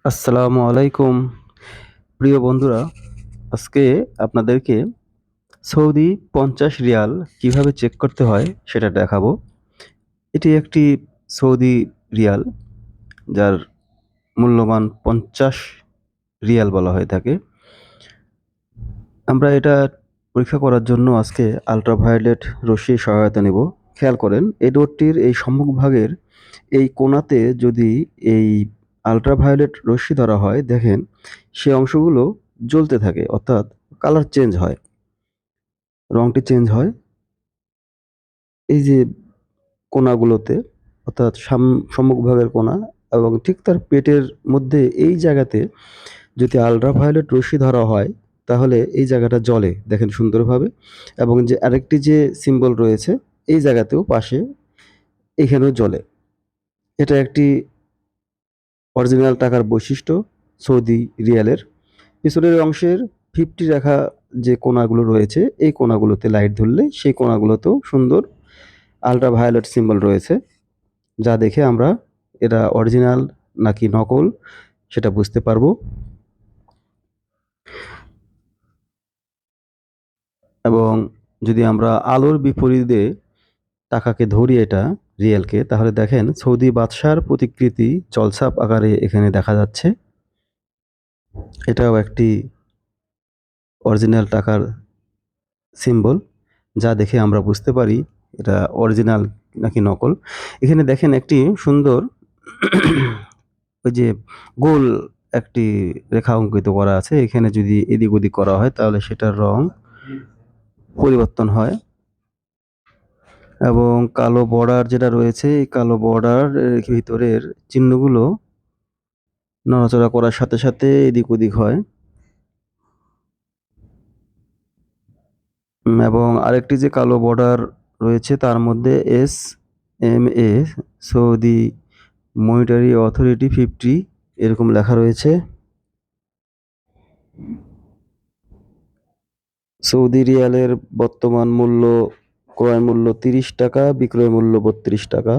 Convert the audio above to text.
আসসালামু আলাইকুম প্রিয় বন্ধুরা। আজকে আপনাদেরকে সৌদি ৫০ রিয়াল কিভাবে চেক করতে হয় সেটা দেখাবো। এটি একটি সৌদি রিয়াল, যার মূল্যমান ৫০ রিয়াল বলা হয়ে থাকে। আমরা এটা পরীক্ষা করার জন্য আজকে আল্ট্রাভায়োলেট রশ্মির সহায়তা নেব। খেয়াল করেন, এই ডোরটির এই সম্মুখভাগের এই কোণাতে যদি এই আল্ট্রাভায়োলেট রশ্মি ধরা হয়, দেখেন সে অংশগুলো জ্বলতে থাকে, অর্থাৎ কালার চেঞ্জ হয়, রংটি চেঞ্জ হয় এই যে কোণাগুলোতে, অর্থাৎ সম্মুখভাগের কোণা এবং ঠিক তার পেটের মধ্যে এই জায়গাতে যদি আল্ট্রাভায়োলেট রশ্মি ধরা হয় তাহলে এই জায়গাটা জ্বলে, দেখেন সুন্দরভাবে। এবং যে আরেকটি যে সিম্বল রয়েছে এই জায়গাতেও পাশে এখানেও জ্বলে। এটা একটি অরিজিনাল টাকার বৈশিষ্ট্য সৌদি রিয়ালের। পিছনের অংশের 50 রেখা যে কোণাগুলো রয়েছে এই কোণাগুলোতে লাইট ধরলে সেই কোণাগুলোতেও সুন্দর আল্ট্রাভায়োলেট সিম্বল রয়েছে, যা দেখে আমরা এটা অরিজিনাল নাকি নকল সেটা বুঝতে পারবো। এবং যদি আমরা আলোর বিপরীতে টাকাকে ধরি, এটা রিয়েলকে, তাহলে দেখেন সৌদি বাদশার প্রতিকৃতি জলছাপ আকারে এখানে দেখা যাচ্ছে। এটাও একটি অরিজিনাল টাকার সিম্বল, যা দেখে আমরা বুঝতে পারি এটা অরিজিনাল নাকি নকল। এখানে দেখেন একটি সুন্দর ওই যে গোল একটি রেখা অঙ্কিত করা আছে, এখানে যদি এদিক ওদিক করা হয় তাহলে সেটার রং পরিবর্তন হয়। এবং কালো বর্ডার যেটা রয়েছে এই কালো বর্ডার ভিতরের চিহ্নগুলো নড়াচড়া করার সাথে সাথে এদিক ওদিক হয়। এবং আরেকটি যে কালো বর্ডার রয়েছে তার মধ্যে SMA সৌদি মনিটারি অথরিটি 50 এরকম লেখা রয়েছে। সৌদি রিয়ালের বর্তমান মূল্য, ক্রয় মূল্য 30 টাকা, বিক্রয় মূল্য 32 টাকা।